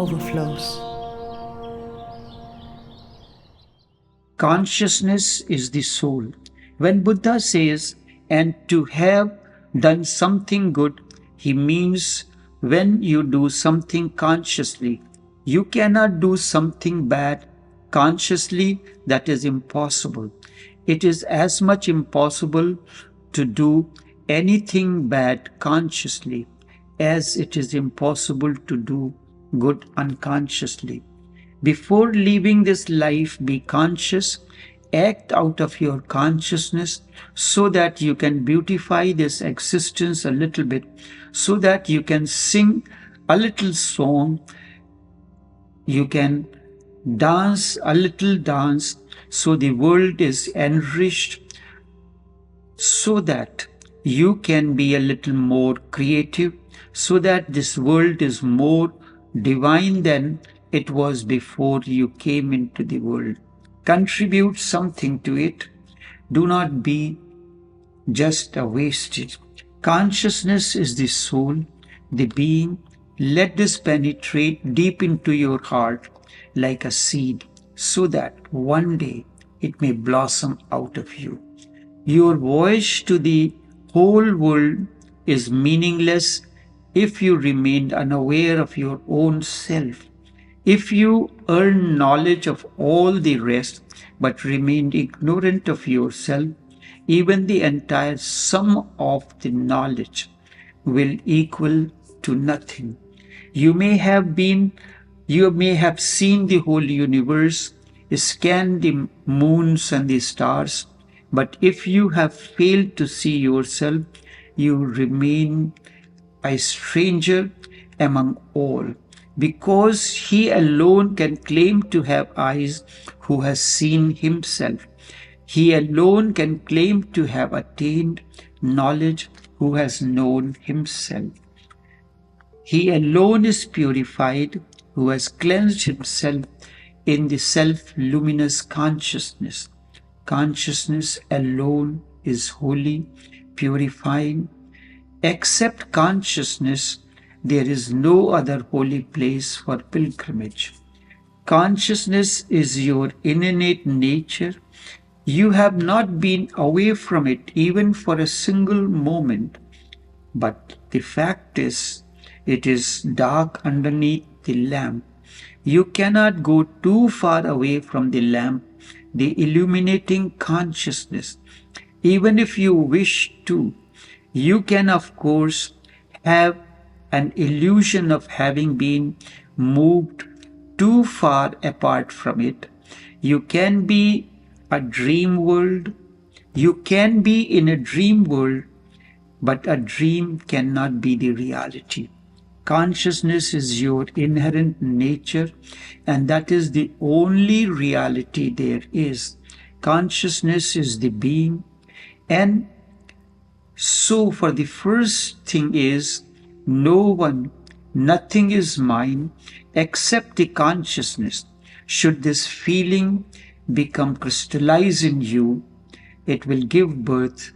Overflows. Consciousness is the soul. When Buddha says, and to have done something good, he means when you do something consciously. You cannot do something bad consciously, that is impossible. It is as much impossible to do anything bad consciously as it is impossible to do good unconsciously. Before leaving this life, be conscious, act out of your consciousness so that you can beautify this existence a little bit, so that you can sing a little song, you can dance a little dance, so the world is enriched, so that you can be a little more creative, so that this world is more divine than it was before you came into the world. Contribute something to it. Do not be just a wastage. Consciousness is the soul, the being. Let this penetrate deep into your heart like a seed, so that one day it may blossom out of you. Your voyage to the whole world is meaningless if you remain unaware of your own self. If you earn knowledge of all the rest but remain ignorant of yourself, even the entire sum of the knowledge will equal to nothing. You may have seen the whole universe, scanned the moons and the stars, but if you have failed to see yourself, you remain a stranger among all, because he alone can claim to have eyes who has seen himself. He alone can claim to have attained knowledge who has known himself. He alone is purified who has cleansed himself in the self-luminous consciousness. Consciousness alone is holy, purifying. Except consciousness, there is no other holy place for pilgrimage. Consciousness is your innate nature. You have not been away from it even for a single moment. But the fact is, it is dark underneath the lamp. You cannot go too far away from the lamp, the illuminating consciousness. Even if you wish to, you can, of course, have an illusion of having been moved too far apart from it. You can be a dream world. You can be in a dream world, but a dream cannot be the reality. Consciousness is your inherent nature, and that is the only reality there is. Consciousness is the being, and so for the first thing is, nothing is mine except the consciousness. Should this feeling become crystallized in you, it will give birth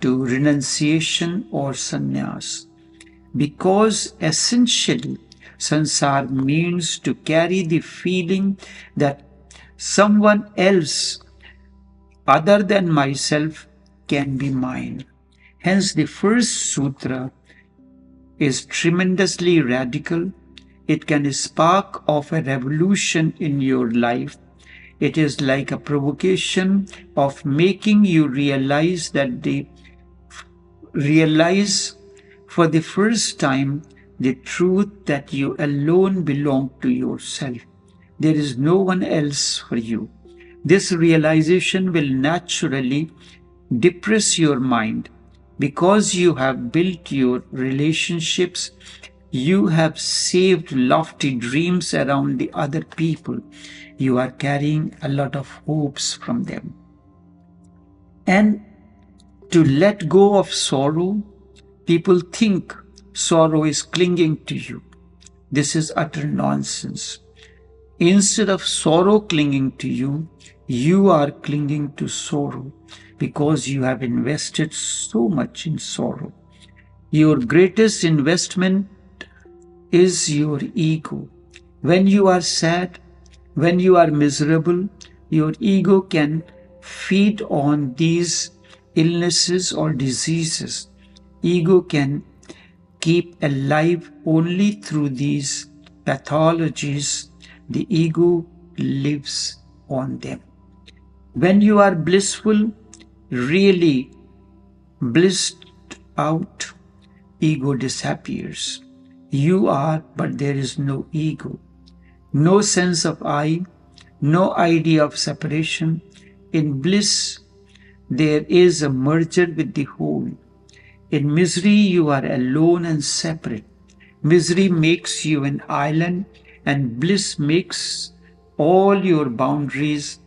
to renunciation or sannyas. Because essentially, sansar means to carry the feeling that someone else other than myself can be mine. Hence, the first sutra is tremendously radical. It can spark off a revolution in your life. It is like a provocation of making you realize for the first time the truth that you alone belong to yourself. There is no one else for you. This realization will naturally depress your mind because you have built your relationships. You have saved lofty dreams around the other people. You are carrying a lot of hopes from them. And to let go of sorrow, people think sorrow is clinging to you. This is utter nonsense. Instead of sorrow clinging to you, you are clinging to sorrow because you have invested so much in sorrow. Your greatest investment is your ego. When you are sad, when you are miserable, your ego can feed on these illnesses or diseases. Ego can keep alive only through these pathologies. The ego lives on them. When you are blissful, really blissed out, ego disappears. You are, but there is no ego. No sense of I, no idea of separation. In bliss, there is a merger with the whole. In misery, you are alone and separate. Misery makes you an island, and bliss makes all your boundaries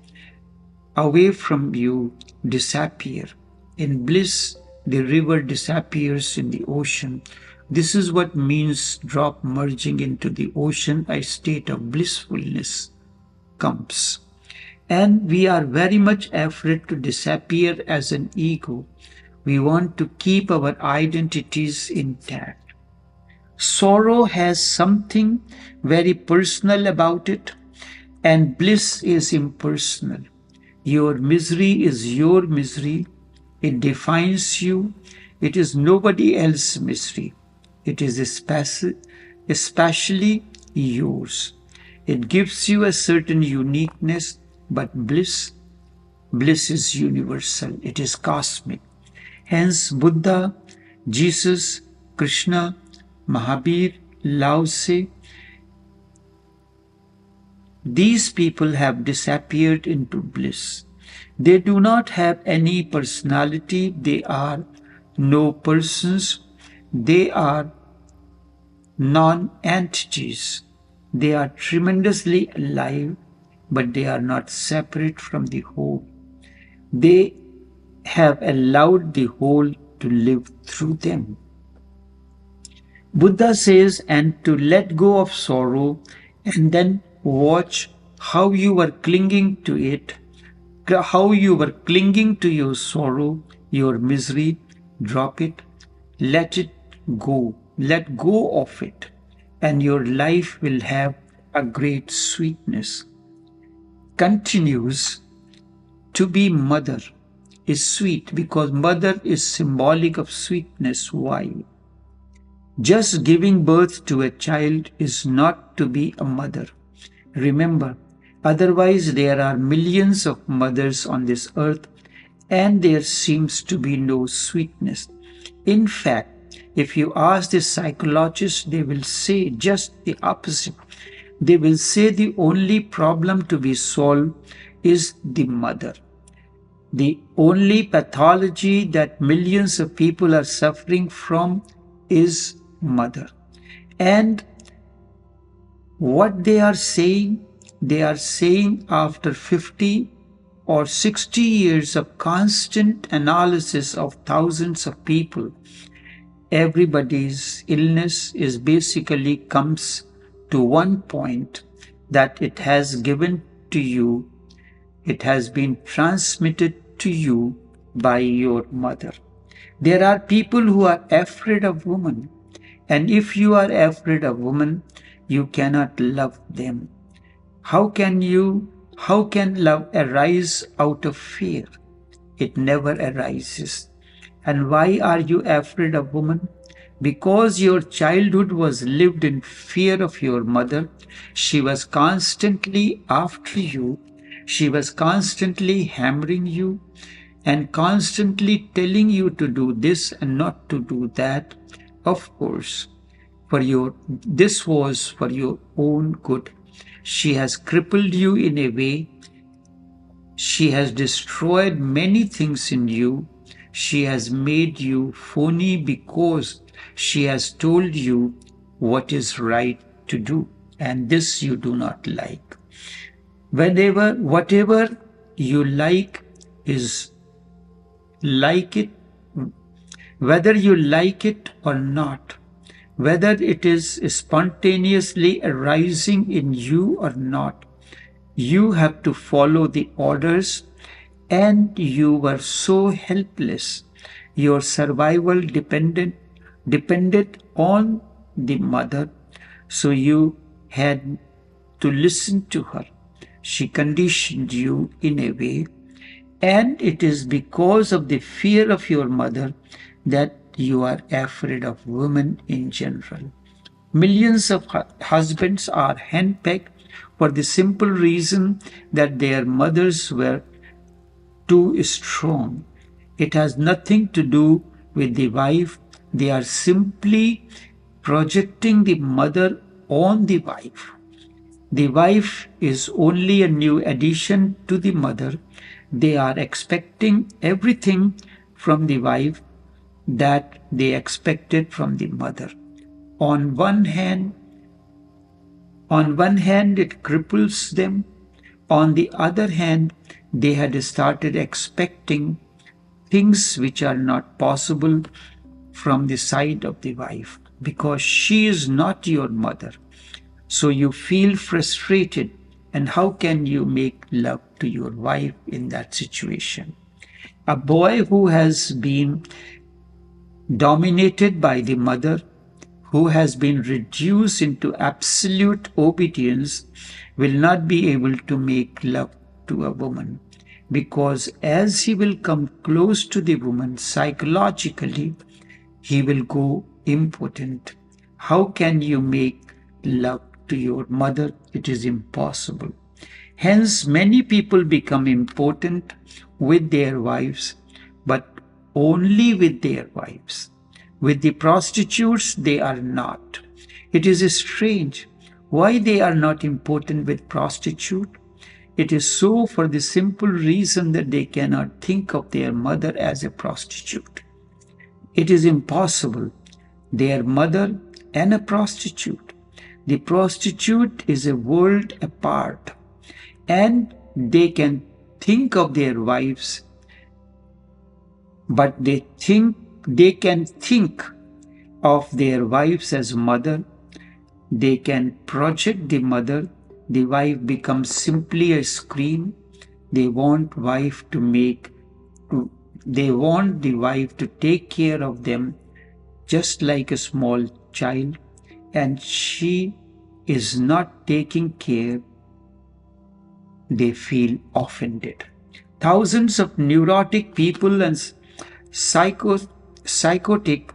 away from you disappear. In bliss, the river disappears in the ocean. This is what means drop merging into the ocean, a state of blissfulness comes. And we are very much afraid to disappear as an ego. We want to keep our identities intact. Sorrow has something very personal about it, and bliss is impersonal. Your misery is your misery. It defines you. It is nobody else's misery. It is especially yours. It gives you a certain uniqueness, but bliss is universal. It is cosmic. Hence, Buddha, Jesus, Krishna, Mahabir, Lao Tse, these people have disappeared into bliss. They do not have any personality. They are no persons. They are non-entities. They are tremendously alive, but they are not separate from the whole. They have allowed the whole to live through them. Buddha says, and to let go of sorrow and then watch how you were clinging to it, how you were clinging to your sorrow, your misery, drop it, let it go, let go of it, and your life will have a great sweetness. Continues to be mother is sweet because mother is symbolic of sweetness. Why? Just giving birth to a child is not to be a mother. Remember, otherwise there are millions of mothers on this earth and there seems to be no sweetness. In fact, if you ask the psychologists, they will say just the opposite. They will say the only problem to be solved is the mother. The only pathology that millions of people are suffering from is mother. And what they are saying after 50 or 60 years of constant analysis of thousands of people, everybody's illness is basically comes to one point that it has given to you, it has been transmitted to you by your mother. There are people who are afraid of women, and if you are afraid of women, you cannot love them. How can love arise out of fear? It never arises. And why are you afraid of women? Because your childhood was lived in fear of your mother. She was constantly after you. She was constantly hammering you and constantly telling you to do this and not to do that. Of course, this was for your own good. She has crippled you in a way. She has destroyed many things in you. She has made you phony because she has told you what is right to do, and this you do not like. Whatever you like is like it, whether you like it or not, whether it is spontaneously arising in you or not, you have to follow the orders, and you were so helpless. Your survival depended on the mother, so you had to listen to her. She conditioned you in a way, and it is because of the fear of your mother that you are afraid of women in general. Millions of husbands are handpicked for the simple reason that their mothers were too strong. It has nothing to do with the wife. They are simply projecting the mother on the wife. The wife is only a new addition to the mother. They are expecting everything from the wife that they expected from the mother. On one hand, it cripples them. On the other hand, they had started expecting things which are not possible from the side of the wife because she is not your mother. So you feel frustrated. And how can you make love to your wife in that situation? A boy who has been dominated by the mother, who has been reduced into absolute obedience, will not be able to make love to a woman, because as he will come close to the woman psychologically, he will go impotent. How can you make love to your mother? It is impossible. Hence, many people become impotent with their wives, but only with their wives. With the prostitutes, they are not. It is strange why they are not impotent with prostitute. It is so for the simple reason that they cannot think of their mother as a prostitute. It is impossible. Their mother and a prostitute. The prostitute is a world apart, and they can think of their wives, but they can think of their wives as mother. They can project the mother. The wife becomes simply a screen. They want the wife to take care of them just like a small child, and she is not taking care. They feel offended. Thousands of neurotic people and psychotic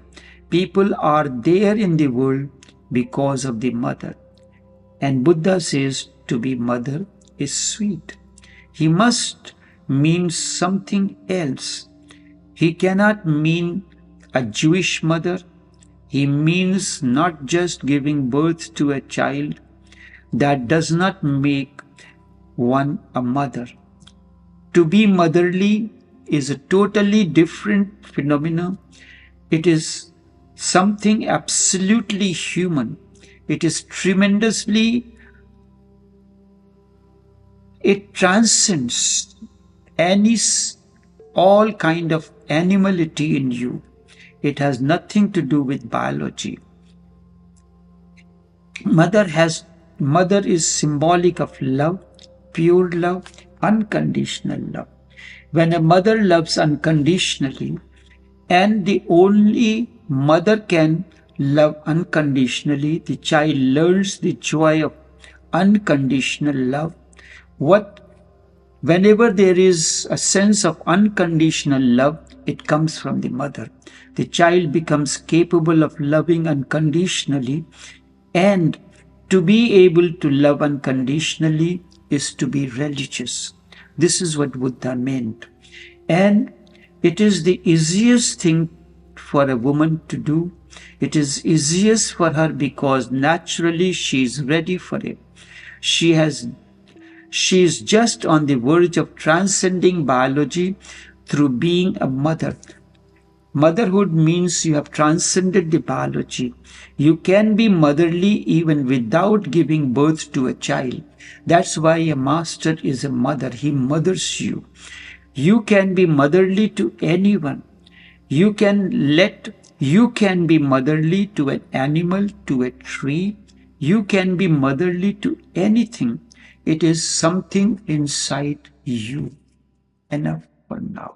people are there in the world because of the mother. And Buddha says to be mother is sweet. He must mean something else. He cannot mean a Jewish mother. He means not just giving birth to a child. That does not make one a mother. To be motherly is a totally different phenomenon. It is something absolutely human. It transcends all kind of animality in you. It has nothing to do with biology. Mother is symbolic of love, pure love, unconditional love. When a mother loves unconditionally, and the only mother can love unconditionally, the child learns the joy of unconditional love. Whenever there is a sense of unconditional love, it comes from the mother. The child becomes capable of loving unconditionally, and to be able to love unconditionally is to be religious. This is what Buddha meant. And it is the easiest thing for a woman to do. It is easiest for her because naturally she is ready for it. She is just on the verge of transcending biology through being a mother. Motherhood means you have transcended the biology. You can be motherly even without giving birth to a child. That's why a master is a mother. He mothers you. You can be motherly to anyone. You can be motherly to an animal, to a tree. You can be motherly to anything. It is something inside you. Enough for now.